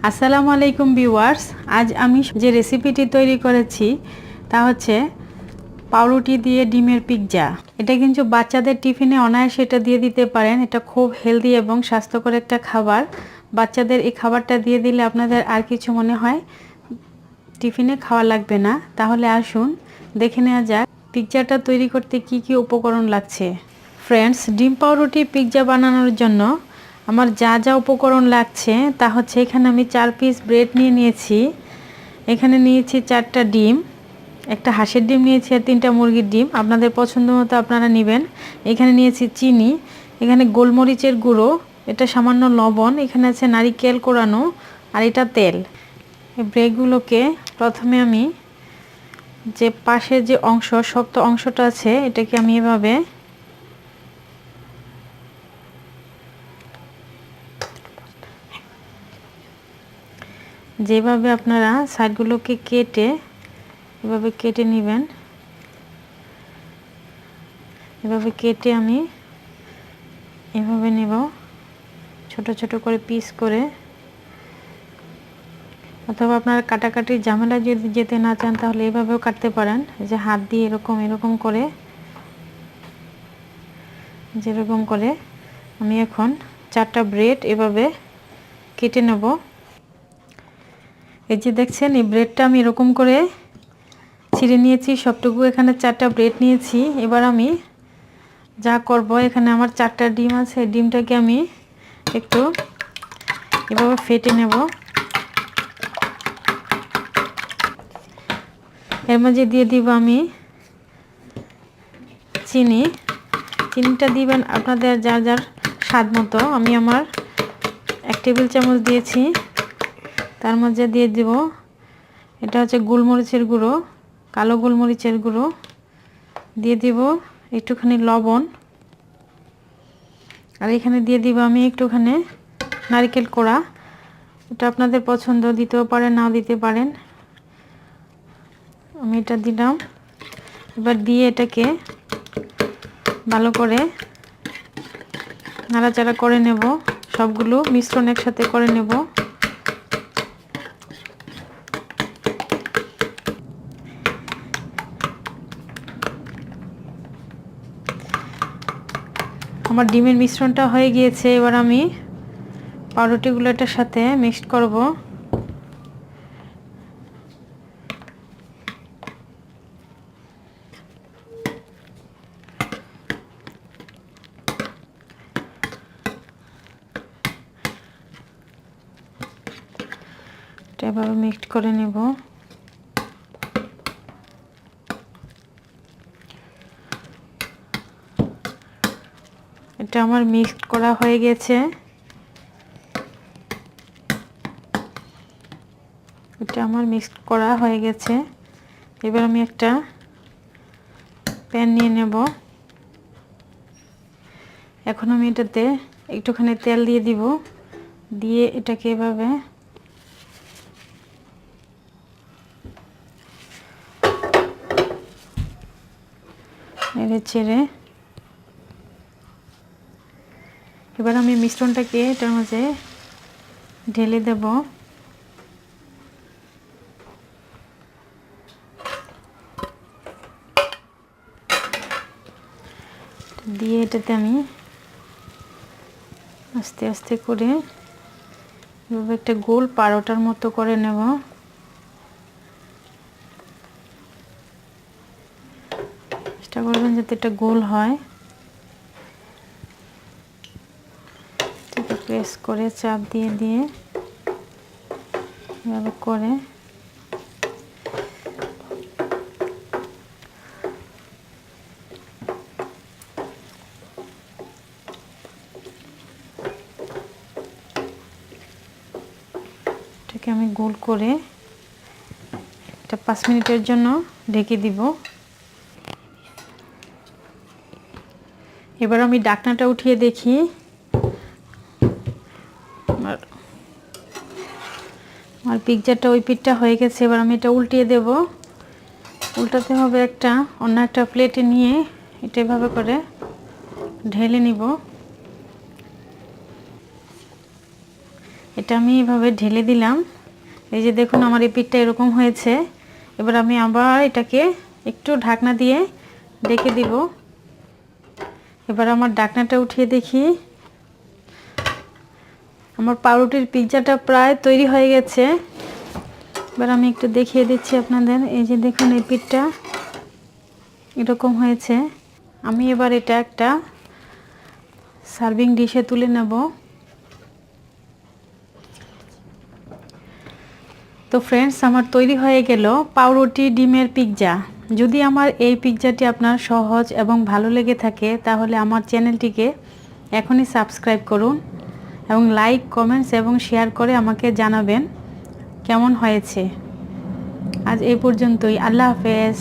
আসসালামু আলাইকুম ভিউয়ার্স, আজ আমি যে রেসিপিটি তৈরি করেছি তা হচ্ছে পাউরুটি দিয়ে ডিমের পিৎজা। এটা কিন্তু বাচ্চাদের টিফিনে অনায়াসে এটা দিয়ে দিতে পারেন। এটা খুব হেলদি এবং স্বাস্থ্যকর একটা খাবার। বাচ্চাদের এই খাবারটা দিয়ে দিলে আপনাদের আর কিছু মনে হয় টিফিনে খাওয়া লাগবে না। তাহলে আসুন দেখে নেওয়া যাক পিৎজাটা তৈরি করতে কি কি উপকরণ লাগছে। ফ্রেন্ডস, ডিম পাউরুটি পিৎজা বানানোর জন্য আমার যা যা উপকরণ লাগছে তা হচ্ছে এখানে আমি 4 পিস ব্রেড নিয়েছি, এখানে নিয়েছি 4টা ডিম, একটা হাঁসের ডিম নিয়েছি আর 3টা মুরগির ডিম, আপনাদের পছন্দ মতো আপনারা নেবেন। এখানে নিয়েছি চিনি, এখানে গোলমরিচের গুঁড়ো, এটা সামান্য লবণ, এখানে আছে নারিকেল কোরানো আর এটা তেল। এই ব্রেডগুলোকে প্রথমে আমি যে পাশের যে অংশ শক্ত অংশটা আছে এটাকে আমি এভাবে যেভাবে আপনারা সাইডগুলোকে কেটে এভাবে কেটে নেবেন। এভাবে কেটে আমি এভাবে নেব, ছোট ছোট করে পিস করে, অথবা আপনারা কাটাকাটির ঝামেলা যদি যেতে না চান তাহলে এভাবেও কাটতে পারেন। যে হাত দিয়ে এরকম করে যেরকম করে আমি এখন 4টা ব্রেড এভাবে কেটে নেব। এই যে দেখছেন এই ব্রেডটা আমি এরকম করে ছিঁড়ে নিয়েছি সবটুকু। এখানে 4টা ব্রেড নিয়েছি। এবার আমি যা করব, এখানে আমার 4টা ডিম আছে, ডিমটাকে আমি একটু এভাবে ফেটে নেব। এর মাঝে দিয়ে দিব আমি চিনিটা দিবেন আপনাদের যার যার স্বাদ মতো। আমি আমার 1 টেবিল চামচ দিয়েছি। তার মধ্যে দিয়ে দিব এটা হচ্ছে গোলমরিচের গুঁড়ো, কালো গোলমরিচের গুঁড়ো, দিয়ে দিব একটুখানি লবণ, আর এখানে দিয়ে দিব আমি একটুখানি নারকেল কোড়া। এটা আপনাদের পছন্দ, দিতেও পারেন নাও দিতে পারেন। আমি এটা দিলাম। এবার দিয়ে এটাকে ভালো করে নাড়াচাড়া করে নেব, সবগুলো মিশ্রণ একসাথে করে নেব। আমার ডিমের মিশ্রণটা হয়ে গিয়েছে। এবার আমি পাউরুটিগুলো এটার সাথে মিক্সড করব। এটা এভাবে মিক্সড করে নেব। এটা আমার মিক্সড করা হয়ে গেছে। এবার আমি একটা প্যান নিয়ে নেব। এখন আমি এটাতে একটুখানি তেল দিয়ে দিব, দিয়ে এটাকে এভাবে নেড়ে চেড়ে এবার আমি মিশ্রণটাকে এটার মাঝে ঢেলে দেব। দিয়ে এটাতে আমি আস্তে আস্তে করে এভাবে একটা গোল পারোটার মতো করে নেব। চেষ্টা করবেন যাতে এটা গোল হয়। প্রেস করে চাপ দিয়ে দিয়ে এভাবে করে এটাকে আমি গোল করে এটা 5 মিনিটের জন্য ঢেকে দিব। এবার আমি ঢাকনাটা উঠিয়ে দেখি। আমার পিৎজাটা ওই পিঠটা হয়ে গেছে। এবার আমি এটা উল্টিয়ে দেব। উল্টাতে হবে অন্য একটা প্লেটে নিয়ে এটা এভাবে করে ঢেলে নিব। এটা আমি এভাবে ঢেলে দিলাম। এই যে দেখুন আমার এই পিঠটা এরকম হয়েছে। এবার আমি আবার এটাকে একটু ঢাকনা দিয়ে ঢেকে দিব। এবার আমার ঢাকনাটা উঠিয়ে দেখি, আমার পাউরুটির পিৎজাটা প্রায় তৈরি হয়ে গেছে। এবার আমি একটু দেখিয়ে দিচ্ছি আপনাদের। এই যে দেখুন এই পিঠটা এরকম হয়েছে। আমি এবার এটা একটা সার্ভিং ডিশে তুলে নেব। তো ফ্রেন্ডস, আমার তৈরি হয়ে গেল পাউরুটি ডিমের পিৎজা। যদি আমার এই পিৎজাটি আপনার সহজ এবং ভালো লেগে থাকে তাহলে আমার চ্যানেলটিকে এখনই সাবস্ক্রাইব করুন এবং লাইক, কমেন্টস এবং শেয়ার করে আমাকে জানাবেন কেমন হয়েছে। আজ এই পর্যন্তই। আল্লাহ হাফেজ।